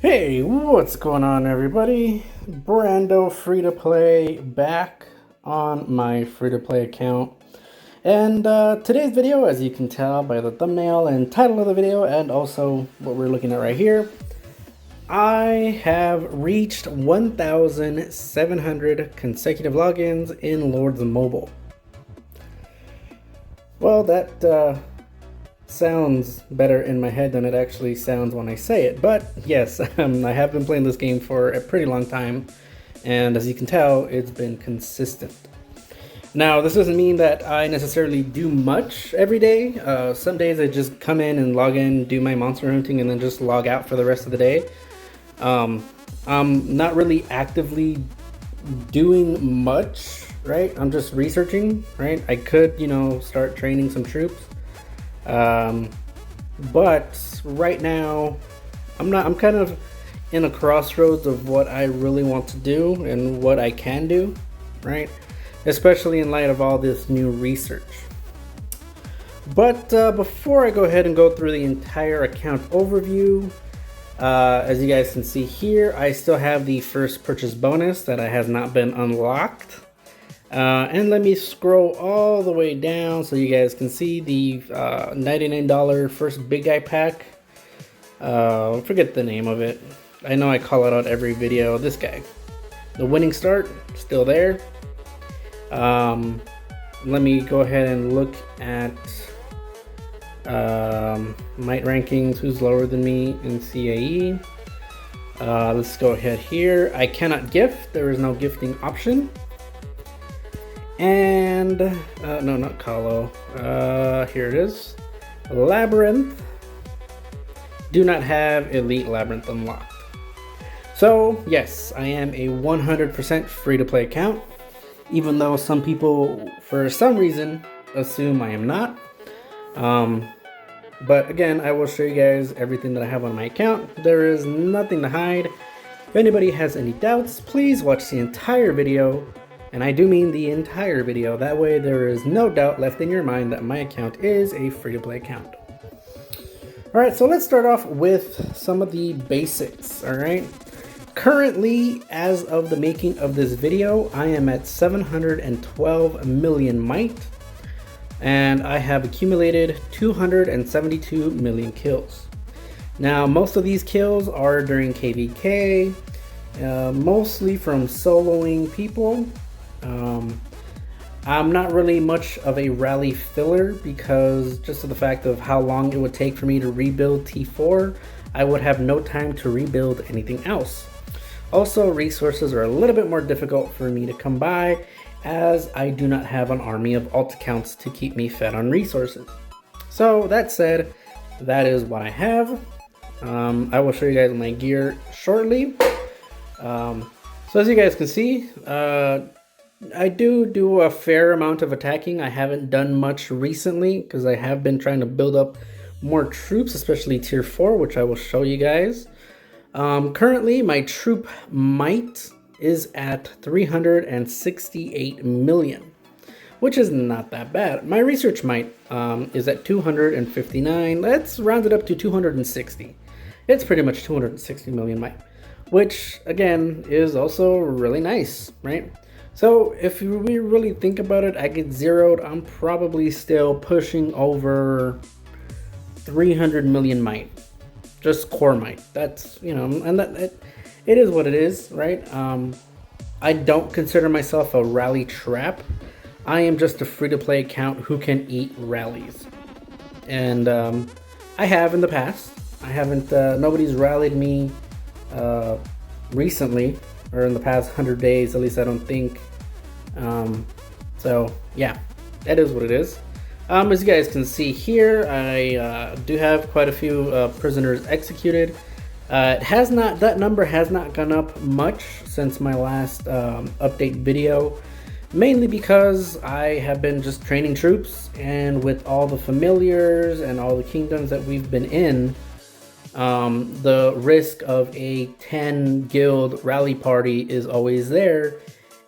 Hey, what's going on, everybody? Brando Free to Play back on my free to play account. And today's video, as you can tell by the thumbnail and title of the video, and also what we're looking at right here, I have reached 1,700 consecutive logins in Lords Mobile. Well, that sounds better in my head than it actually sounds when I say it. But yes, I have been playing this game for a pretty long time, and as you can tell, it's been consistent. Now, this doesn't mean that I necessarily do much every day. Some days I just come in and log in, do my monster hunting, and then just log out for the rest of the day. I'm not really actively doing much, right? I'm just researching, right? I could, start training some troops. But right now I'm kind of in a crossroads of what I really want to do and what I can do, right? Especially in light of all this new research. But before I go ahead and go through the entire account overview, as you guys can see here, I still have the first purchase bonus that has not been unlocked. And let me scroll all the way down so you guys can see the $99 first big guy pack. Forget the name of it. I know I call it out every video. This guy. The winning start, still there. Let me go ahead and look at might rankings, who's lower than me in CAE. Let's go ahead here. I cannot gift, there is no gifting option. And no, not Colo. Here it is. Labyrinth. Do not have Elite Labyrinth unlocked. So yes, I am a 100% free-to-play account, even though some people, for some reason, assume I am not. But again, I will show you guys everything that I have on my account. There is nothing to hide. If anybody has any doubts, please watch the entire video. And I do mean the entire video, that way there is no doubt left in your mind that my account is a free-to-play account. Alright, so let's start off with some of the basics, alright? Currently, as of the making of this video, I am at 712 million might, and I have accumulated 272 million kills. Now, most of these kills are during KVK, mostly from soloing people. I'm not really much of a rally filler because just of the fact of how long it would take for me to rebuild T4, I would have no time to rebuild anything else. Also, resources are a little bit more difficult for me to come by as I do not have an army of alt accounts to keep me fed on resources. So that said, that is what I have. I will show you guys my gear shortly. So as you guys can see, I do a fair amount of attacking. I haven't done much recently because I have been trying to build up more troops, especially tier 4, which I will show you guys. Currently, my troop might is at 368 million, which is not that bad. My research might is at 259. Let's round it up to 260. It's pretty much 260 million might, which again is also really nice, right? So if we really think about it, I get zeroed, I'm probably still pushing over 300 million might, just core might. That's, and that it is what it is, right? I don't consider myself a rally trap. I am just a free-to-play account who can eat rallies. And I have in the past. I haven't, nobody's rallied me recently, or in the past 100 days, at least I don't think. So yeah, that is what it is. As you guys can see here, I do have quite a few prisoners executed. That number has not gone up much since my last update video, mainly because I have been just training troops, and with all the familiars and all the kingdoms that we've been in, the risk of a 10 guild rally party is always there,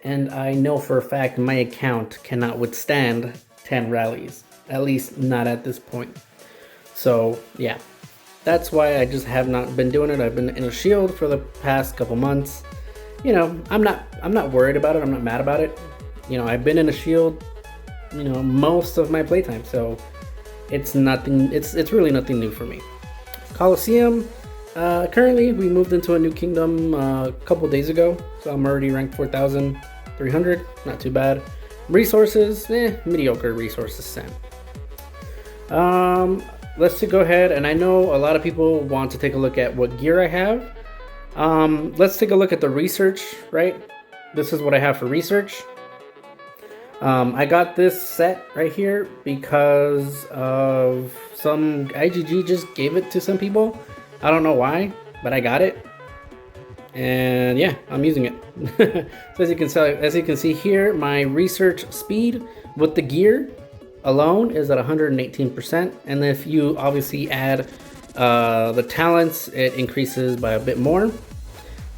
and I know for a fact my account cannot withstand 10 rallies, at least not at this point. So yeah, That's why I just have not been doing it. I've been in a shield for the past couple months. You know, I'm not worried about it. I'm not mad about it. You know, I've been in a shield, you know, most of my playtime, so it's nothing. It's really nothing new for me. Coliseum. Currently, we moved into a new kingdom a couple days ago, so I'm already ranked 4,300. Not too bad. Resources, mediocre resources. Sam. Let's go ahead, and I know a lot of people want to take a look at what gear I have. Let's take a look at the research, right? This is what I have for research. I got this set right here because of some IGG just gave it to some people. I don't know why, but I got it. And yeah, I'm using it. So as you can see here, my research speed with the gear alone is at 118%. And if you obviously add the talents, it increases by a bit more.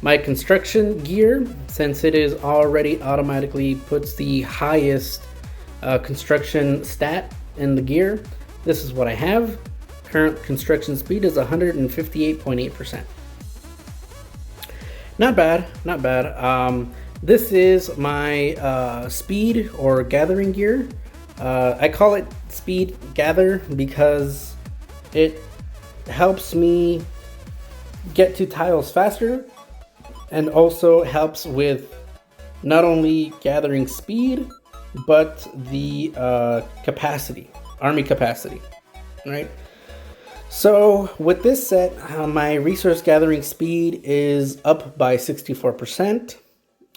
My construction gear, since it is already automatically puts the highest construction stat in the gear, this is what I have. Current construction speed is 158.8%. Not bad, not bad. This is my speed or gathering gear. I call it speed gather because it helps me get to tiles faster, and also helps with not only gathering speed, but the capacity, army capacity, right? So with this set, my resource gathering speed is up by 64%.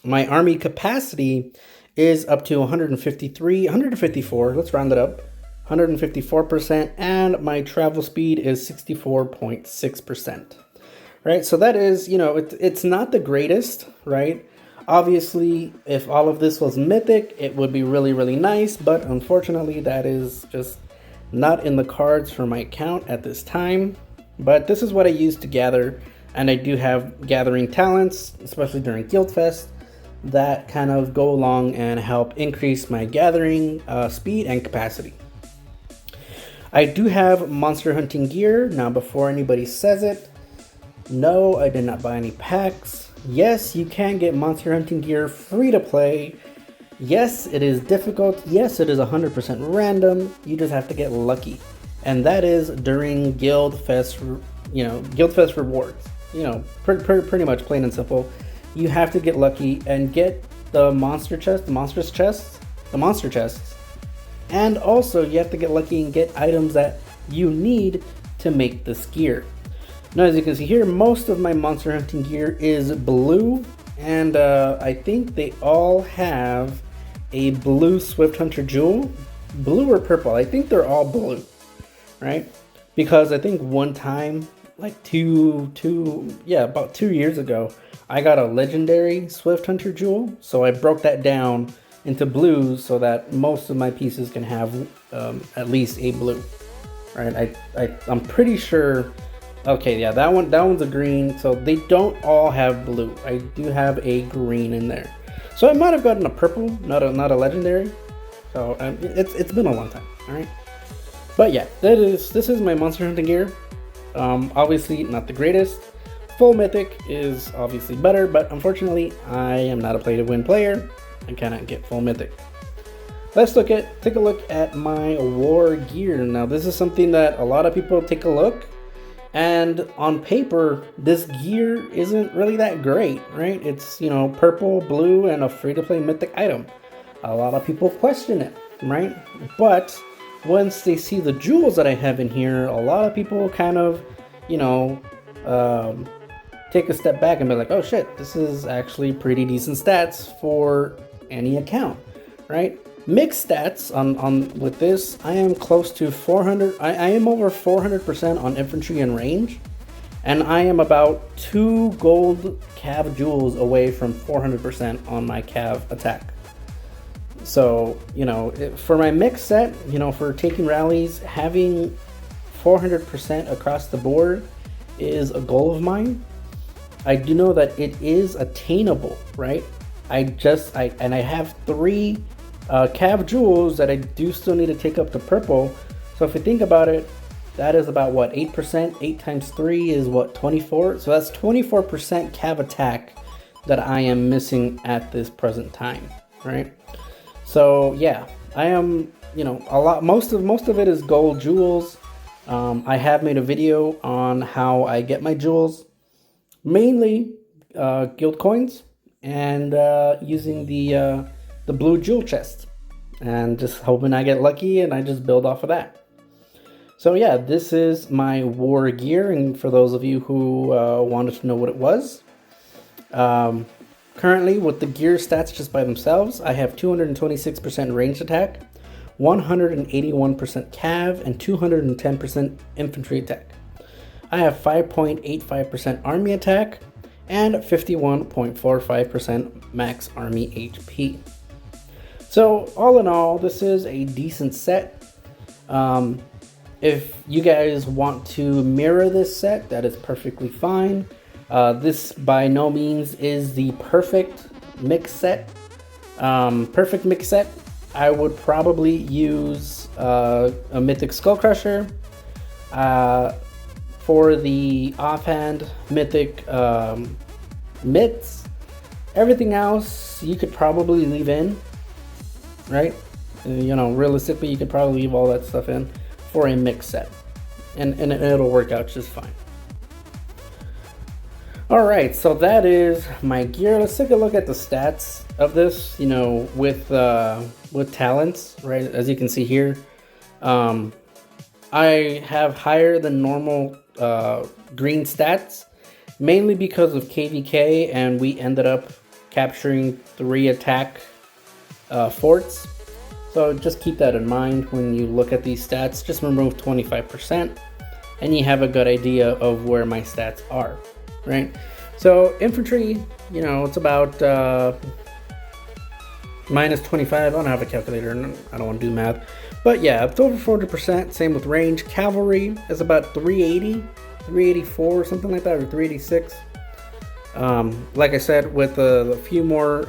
My army capacity is up to 154, let's round it up, 154%, and my travel speed is 64.6%. Right, so that is, you know, it's not the greatest, right? Obviously, if all of this was mythic, it would be really, really nice, but unfortunately, that is just not in the cards for my account at this time. But this is what I use to gather, and I do have gathering talents, especially during Guild Fest, that kind of go along and help increase my gathering speed and capacity. I do have monster hunting gear. Now, before anybody says it, no, I did not buy any packs. Yes, you can get monster hunting gear free to play. Yes, it is difficult. Yes, it is 100% random. You just have to get lucky. And that is during Guild Fest, you know, Guild Fest rewards. You know, pretty much plain and simple. You have to get lucky and get the monster chest, the monstrous chests, the monster chests. And also you have to get lucky and get items that you need to make this gear. Now, as you can see here, most of my monster hunting gear is blue, and I think they all have a blue Swift Hunter jewel. Blue or purple? I think they're all blue, right? Because I think one time, like about 2 years ago, I got a legendary Swift Hunter jewel, so I broke that down into blues so that most of my pieces can have at least a blue, right? I'm pretty sure. Okay, yeah, that one's a green, so they don't all have blue. I do have a green in there, so I might have gotten a purple, not a legendary. So it's been a long time, all right. But yeah, this is my monster hunting gear. Obviously not the greatest. Full mythic is obviously better, but unfortunately I am not a play to win player. I cannot get full mythic. Let's take a look at my war gear. Now, this is something that a lot of people take a look. And on paper, this gear isn't really that great, right? It's, you know, purple, blue, and a free-to-play mythic item. A lot of people question it, right? But once they see the jewels that I have in here, a lot of people kind of, you know, take a step back and be like, oh shit, this is actually pretty decent stats for any account, right? Mixed stats on with this, I am close to 400. I am over 400% on infantry and range, and I am about 2 gold cav jewels away from 400% on my cav attack. So, you know, for my mix set, you know, for taking rallies, having 400% across the board is a goal of mine. I do know that it is attainable, right? I have 3 cav jewels that I do still need to take up to purple. So if you think about it, That is about what, 8%? 8 times 3 is what, 24? So that's 24% cav attack that I am missing at this present time, right? So yeah, I am, you know, most of it is gold jewels. I have made a video on how I get my jewels, mainly guild coins and using the blue jewel chest, and just hoping I get lucky and I just build off of that. So yeah, this is my war gear, and for those of you who wanted to know what it was, currently with the gear stats just by themselves, I have 226% ranged attack, 181% cav, and 210% infantry attack. I have 5.85% army attack and 51.45% max army HP. So all in all, this is a decent set. If you guys want to mirror this set, that is perfectly fine. This by no means is the perfect mix set. I would probably use a Mythic Skullcrusher. For the offhand, Mythic Mitts. Everything else you could probably leave in, right? You know, realistically, you could probably leave all that stuff in for a mix set, and it'll work out just fine. All right, so that is my gear. Let's take a look at the stats of this. You know, with talents, right? As you can see here, I have higher than normal green stats, mainly because of KVK, and we ended up capturing 3 attack forts. So just keep that in mind when you look at these stats. Just remove 25% and you have a good idea of where my stats are, right? So infantry, you know, it's about minus 25. I don't have a calculator and I don't want to do math, but yeah, it's over 400%. Same with range. Cavalry is about 380, 384 or something like that, or 386. Like I said, with a few more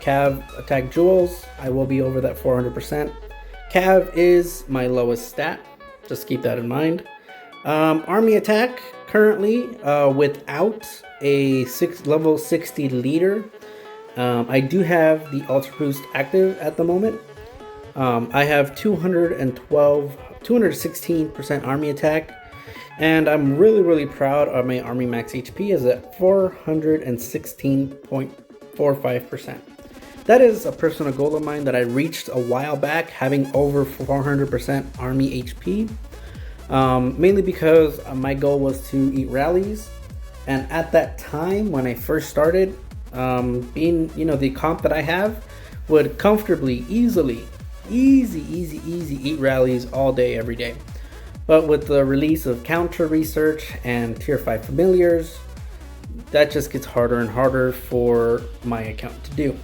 cav attack jewels, I will be over that 400%. Cav is my lowest stat, just keep that in mind. Army attack, currently without a level 60 leader. I do have the Ultra Boost active at the moment. I have 216% army attack. And I'm really proud of my army max HP is at 416.45%. That is a personal goal of mine that I reached a while back, having over 400% army HP. Mainly because my goal was to eat rallies. And at that time, when I first started, being, you know, the comp that I have would comfortably, easy eat rallies all day, every day. But with the release of counter research and tier 5 familiars, that just gets harder and harder for my account to do.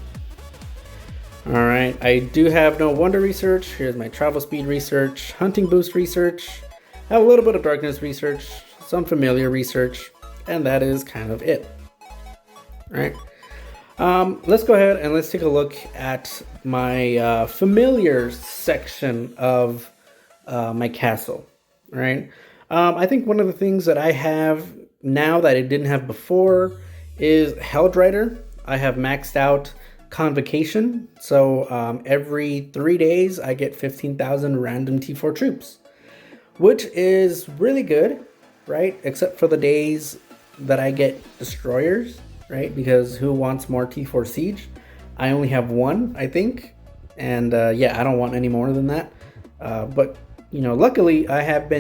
Alright, I do have no wonder research. Here's my travel speed research, hunting boost research, I have a little bit of darkness research, some familiar research, and that is kind of it. Alright, let's go ahead and let's take a look at my familiars section of my castle. Right. I think one of the things that I have now that I didn't have before is Heldrider. I have maxed out Convocation. So every 3 days I get 15,000 random T4 troops, which is really good, right? Except for the days that I get destroyers, right? Because who wants more T4 siege? I only have 1, I think. And yeah, I don't want any more than that. But you know, luckily I've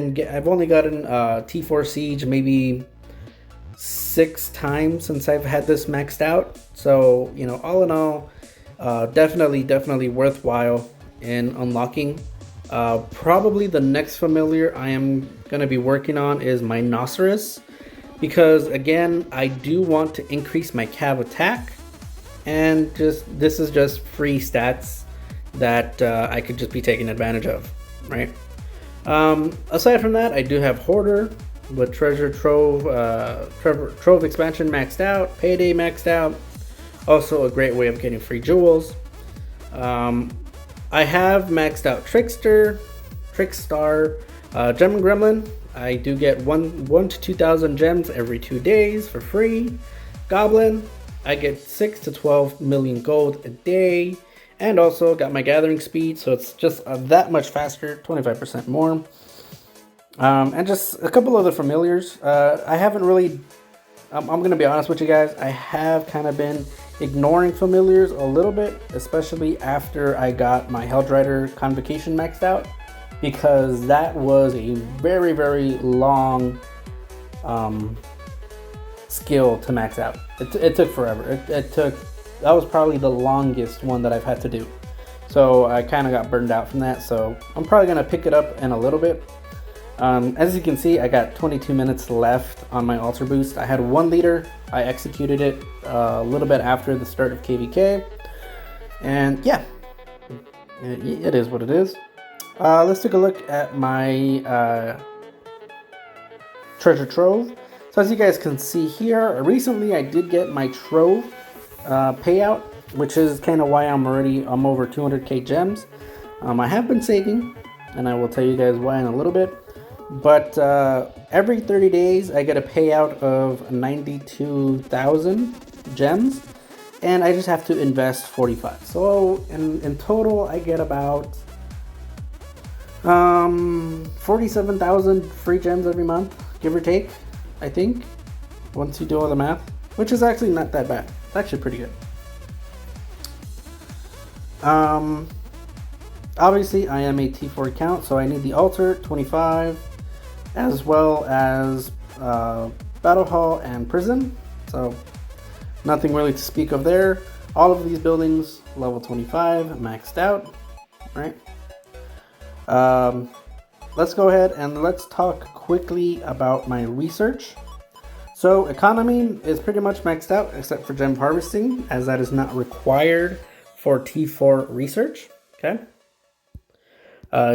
only gotten T4 siege maybe 6 times since I've had this maxed out. So, you know, all in all, definitely worthwhile in unlocking. Probably the next familiar I am going to be working on is my Rhinoceros, because again, I do want to increase my cav attack, and this is just free stats that I could just be taking advantage of, right? Aside from that, I do have Hoarder with Treasure Trove, Trove expansion maxed out, Payday maxed out. Also a great way of getting free jewels. I have maxed out Trickstar, Gem Gremlin, I do get 1 to 2,000 gems every 2 days for free. Goblin, I get 6 to 12 million gold a day. And also got my gathering speed, so it's just that much faster, 25% more. And just a couple other familiars. I haven't really, I'm going to be honest with you guys, I have kind of been ignoring familiars a little bit, especially after I got my Helldrider Convocation maxed out, because that was a very, very long skill to max out. It took forever. That was probably the longest one that I've had to do. So I kind of got burned out from that. So I'm probably going to pick it up in a little bit. As you can see, I got 22 minutes left on my altar boost. I had 1 liter. I executed it a little bit after the start of KVK. And yeah, it is what it is. Let's take a look at my treasure trove. So as you guys can see here, recently I did get my trove payout, which is kind of why I'm over 200k gems. I have been saving, and I will tell you guys why in a little bit. But every 30 days I get a payout of 92,000 gems, and I just have to invest 45. So in total I get about 47,000 free gems every month, give or take, I think, once you do all the math, which is actually not that bad. It's actually pretty good. Obviously I am a T4 account, so I need the altar 25, as well as battle hall and prison. So nothing really to speak of there. All of these buildings level 25 maxed out, right? Let's go ahead and let's talk quickly about my research. So economy is pretty much maxed out except for gem harvesting, as that is not required for T4 research. Okay.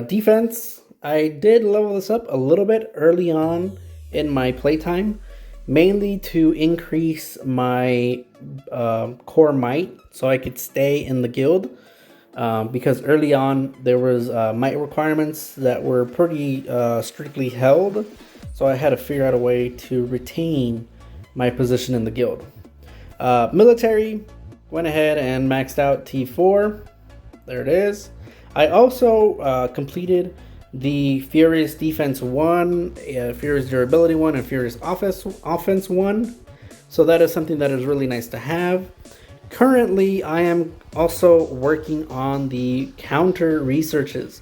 Defense, I did level this up a little bit early on in my playtime, mainly to increase my core might so I could stay in the guild. Because early on there was might requirements that were pretty strictly held, so I had to figure out a way to retain my position in the guild. Military, went ahead and maxed out T4. There it is. I also completed the Furious Defense 1, Furious Durability 1, and Furious Offense 1. So that is something that is really nice to have. Currently, I am also working on the counter researches.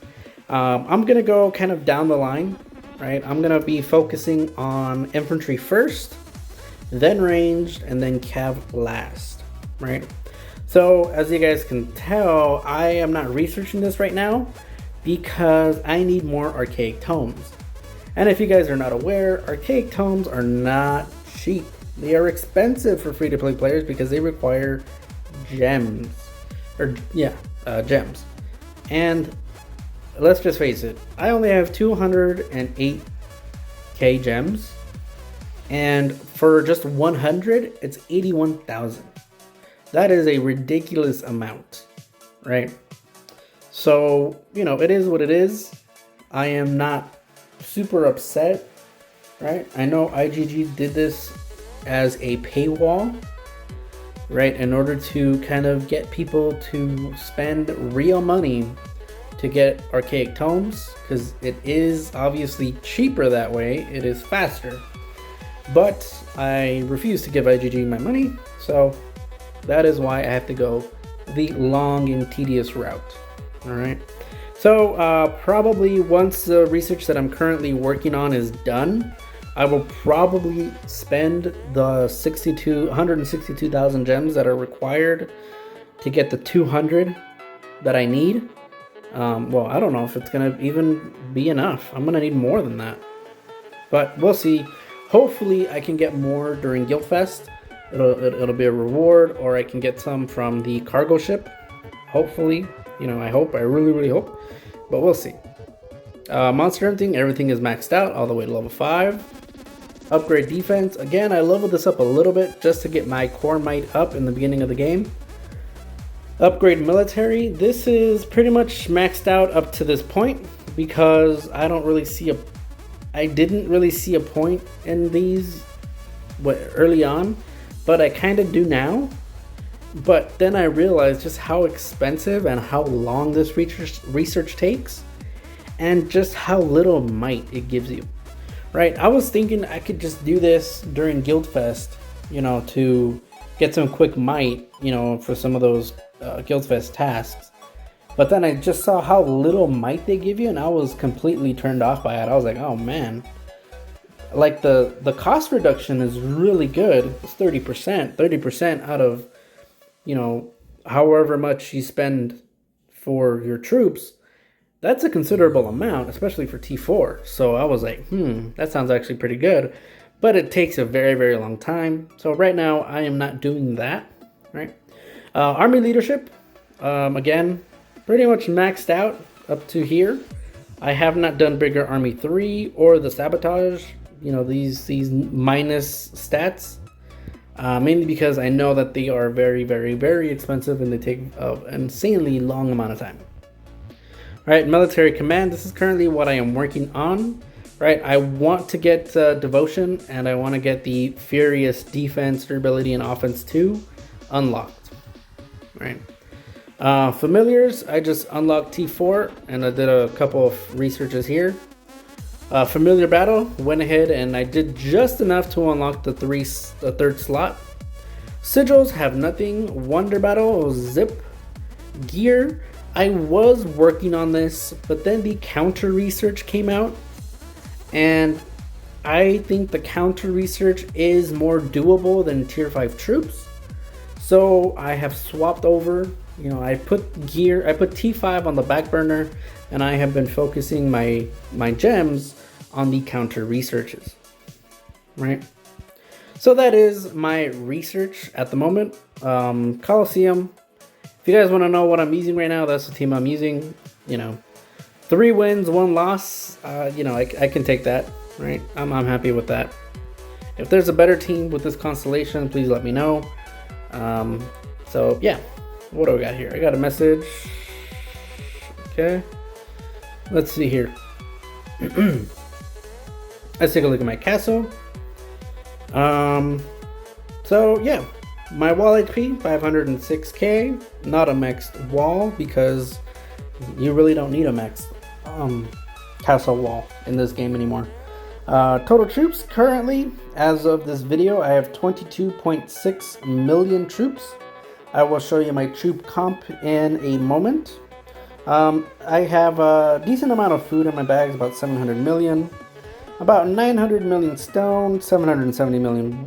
I'm going to go kind of down the line, right? I'm going to be focusing on infantry first, then ranged, and then cav last, right? So as you guys can tell, I am not researching this right now because I need more archaic tomes. And if you guys are not aware, archaic tomes are not cheap. They are expensive for free-to-play players because they require gems. Gems. And let's just face it, I only have 208k gems. And for just 100, it's 81,000. That is a ridiculous amount, right? So, it is what it is. I am not super upset, right? I know IGG did this as a paywall, right? In order to kind of get people to spend real money to get archaic tomes, because it is obviously cheaper that way. It is faster. But I refuse to give IGG my money, so that is why I have to go the long and tedious route. All right. So probably once the research that I'm currently working on is done, I will probably spend the 162,000 gems that are required to get the 200 that I need. Well, I don't know if it's gonna even be enough. I'm gonna need more than that, but we'll see. Hopefully I can get more during Guildfest. It'll be a reward, or I can get some from the cargo ship. Hopefully, I really hope, but we'll see. Monster hunting, everything is maxed out all the way to level 5. Upgrade defense, again, I leveled this up a little bit just to get my core might up in the beginning of the game. Upgrade military, this is pretty much maxed out up to this point because I don't really see a I didn't really see a point in these early on, but I kind of do now. But then I realized just how expensive and how long this research takes, and just how little might it gives you. Right? I was thinking I could just do this during Guildfest, to get some quick might, for some of those Guildfest tasks. But then I just saw how little might they give you, and I was completely turned off by it. I was like, oh man. Like the cost reduction is really good. It's 30%. 30% out of, however much you spend for your troops. That's a considerable amount, especially for T4. So I was like, that sounds actually pretty good. But it takes a very, very long time. So right now, I am not doing that, right? Army leadership, again, pretty much maxed out up to here. I have not done bigger Army 3 or the sabotage, these minus stats. Mainly because I know that they are very, very, very expensive and they take an insanely long amount of time. Right, military command, this is currently what I am working on. Right, I want to get devotion, and I want to get the furious defense, durability, and offense 2 unlocked. Right. Familiars, I just unlocked T4, and I did a couple of researches here. Familiar battle, went ahead and I did just enough to unlock the third slot. Sigils have nothing. Wonder battle, zip. Gear, I was working on this, but then the counter research came out, and I think the counter research is more doable than tier 5 troops. So I have swapped over. I put T5 on the back burner, and I have been focusing my gems on the counter researches. Right? So that is my research at the moment. Coliseum. If you guys want to know what I'm using right now, that's the team I'm using. 3 wins, 1 loss. I can take that. Right? I'm happy with that. If there's a better team with this constellation, please let me know. So yeah, what do we got here? I got a message. Okay. Let's see here. Let's take a look at my castle. So yeah, my wall HP 506k. Not a maxed wall because you really don't need a maxed castle wall in this game anymore. Total troops currently, as of this video, I have 22.6 million troops. I will show you my troop comp in a moment. I have a decent amount of food in my bags, about 700 million. About 900 million stone, 770 million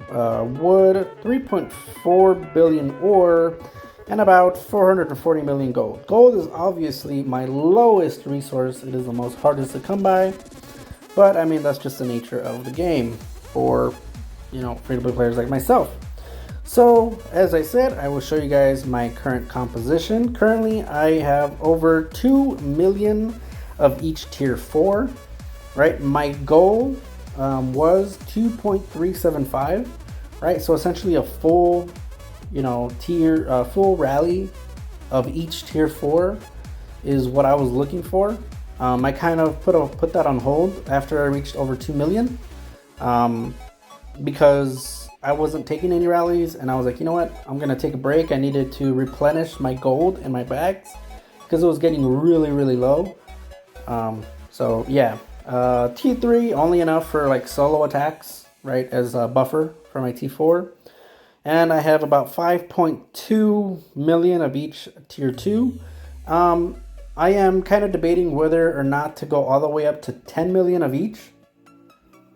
wood, 3.4 billion ore, and about 440 million gold. Gold is obviously my lowest resource. It is the most hardest to come by. But I mean, that's just the nature of the game for, free-to-play players like myself. So, as I said, I will show you guys my current composition. Currently, I have over 2 million of each tier 4. Right, my goal was 2.375. Right, so essentially a full, full rally of each tier 4 is what I was looking for. I kind of put that on hold after I reached over 2 million, because I wasn't taking any rallies, and I was like, you know what, I'm gonna take a break. I needed to replenish my gold in my bags because it was getting really, really low. So yeah. T3 only enough for like solo attacks, right, as a buffer for my T4. And I have about 5.2 million of each tier 2. I am kind of debating whether or not to go all the way up to 10 million of each.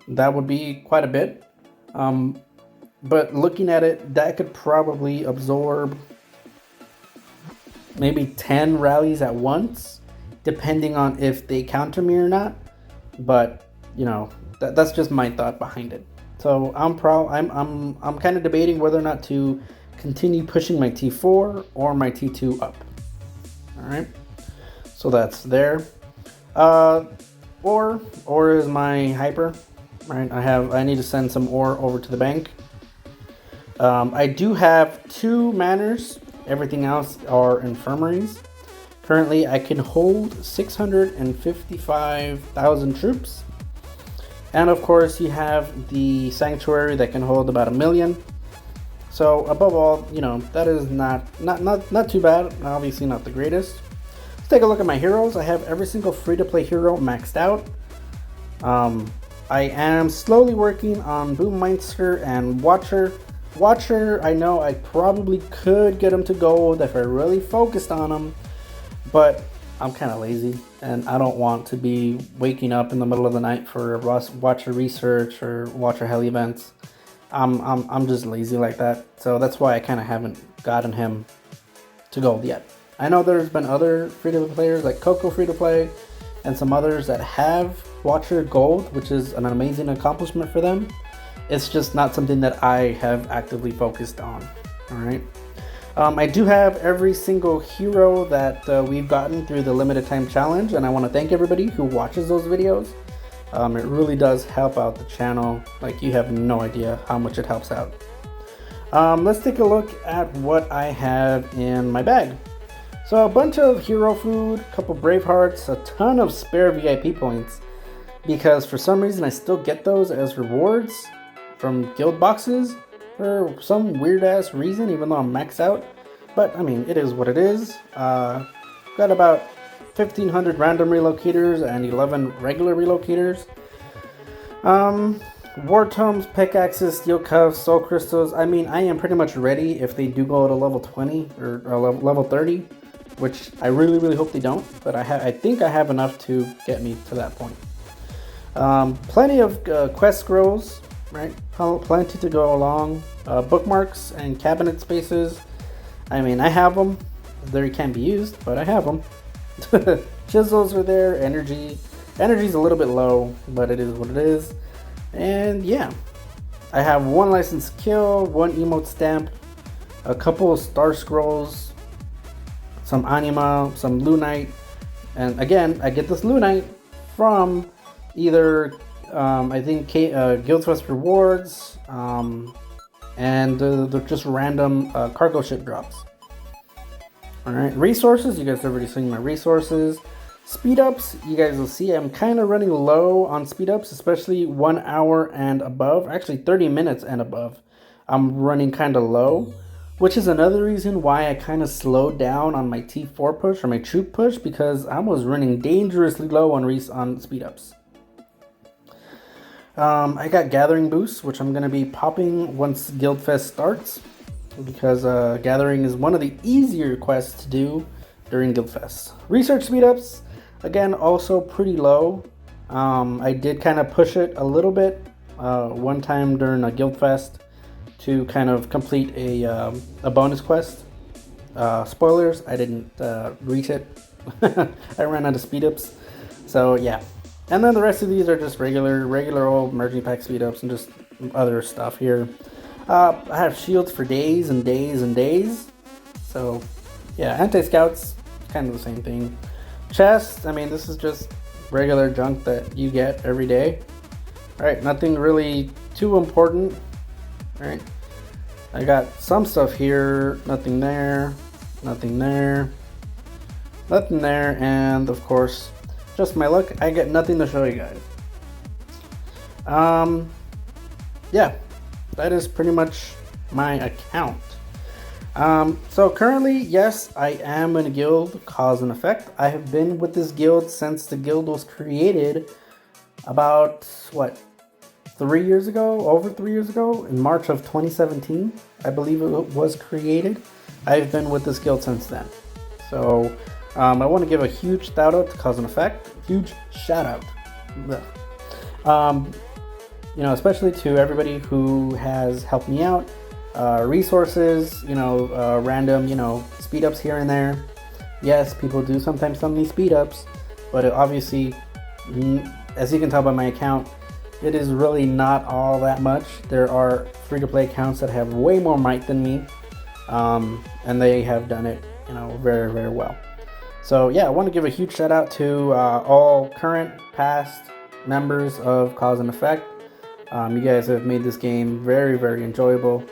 That would be quite a bit. But looking at it, that could probably absorb maybe 10 rallies at once, depending on if they counter me or not. But that's just my thought behind it. So I'm kind of debating whether or not to continue pushing my T4 or my T2 up. All right, so that's there. Ore is my hyper. Right, I need to send some ore over to the bank. I do have 2 manors. Everything else are infirmaries. Currently, I can hold 655,000 troops. And of course, you have the sanctuary that can hold about 1 million. So above all, you know, that is not too bad. Obviously not the greatest. Let's take a look at my heroes. I have every single free-to-play hero maxed out. I am slowly working on Boommeister and Watcher. Watcher, I know I probably could get him to gold if I really focused on him, but I'm kind of lazy and I don't want to be waking up in the middle of the night for Watcher research or Watcher hell events. I'm just lazy like that, so that's why I kind of haven't gotten him to gold yet. I know there's been other free-to-play players like Coco free-to-play and some others that have Watcher gold, which is an amazing accomplishment for them. It's just not something that I have actively focused on. All right. I do have every single hero that we've gotten through the limited time challenge, and I want to thank everybody who watches those videos. It really does help out the channel. Like, you have no idea how much it helps out. Let's take a look at what I have in my bag. So a bunch of hero food, a couple brave hearts, a ton of spare VIP points, because for some reason I still get those as rewards from guild boxes for some weird ass reason, even though I'm maxed out. But I mean, it is what it is. Got about 1,500 random relocators and 11 regular relocators. War tomes, pickaxes, steel cuffs, soul crystals. I mean, I am pretty much ready if they do go to level 20 or level 30, which I really hope they don't. But I think I have enough to get me to that point. Plenty of quest scrolls, right? Plenty to go along. Bookmarks and cabinet spaces. I mean, I have them. They can't be used, but I have them. Chisels are there. Energy's a little bit low, but it is what it is. And yeah, I have 1 licensed kill, 1 emote stamp, a couple of star scrolls, some anima, some lunite, and again, I get this lunite from either I think Guildfest rewards, and they're just random cargo ship drops. Alright, resources, you guys have already seen my resources. Speed ups, you guys will see I'm kind of running low on speed ups, especially 1 hour and above, actually 30 minutes and above. I'm running kind of low, which is another reason why I kind of slowed down on my T4 push or my troop push, because I was running dangerously low on speed ups. I got gathering boosts, which I'm going to be popping once Guildfest starts, because gathering is one of the easier quests to do during Guildfest. Research speedups, again, also pretty low. I did kind of push it a little bit one time during a Guildfest to kind of complete a bonus quest. Spoilers, I didn't reach it. I ran out of speedups, so yeah. And then the rest of these are just regular old merging pack speedups and just other stuff here. I have shields for days and days and days. So yeah, anti-scouts, kind of the same thing. Chests, I mean, this is just regular junk that you get every day. Alright, nothing really too important. Alright, I got some stuff here, nothing there, nothing there, nothing there, and of course, just my luck, I got nothing to show you guys. Yeah, that is pretty much my account. So currently, yes, I am in a guild, Cause and Effect. I have been with this guild since the guild was created about, what, 3 years ago? Over 3 years ago? In March of 2017, I believe it was created. I've been with this guild since then. So, I want to give a huge shout out to Cause and Effect. Huge shout out. You know, especially to everybody who has helped me out. Resources, you know, random, you know, speed ups here and there. Yes, people do sometimes send me speed ups, but it obviously, as you can tell by my account, it is really not all that much. There are free-to-play accounts that have way more might than me, and they have done it, you know, very well. So yeah, I want to give a huge shout out to all current, past members of Cause and Effect. You guys have made this game very enjoyable,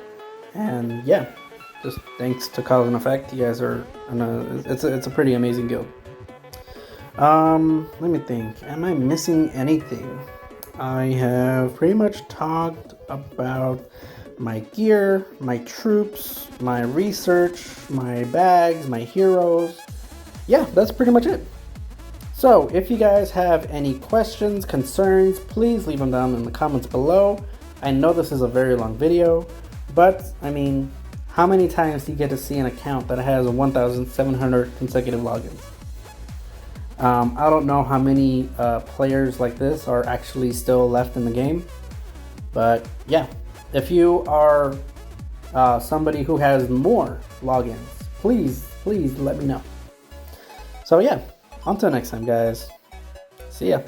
and yeah, just thanks to Cause and Effect. You guys are, it's a pretty amazing guild. Let me think. Am I missing anything? I have pretty much talked about my gear, my troops, my research, my bags, my heroes. Yeah, that's pretty much it. So if you guys have any questions, concerns, please leave them down in the comments below. I know this is a very long video, but I mean, how many times do you get to see an account that has 1,700 consecutive logins? I don't know how many players like this are actually still left in the game, but yeah, if you are somebody who has more logins, please let me know. So yeah, until next time guys, see ya.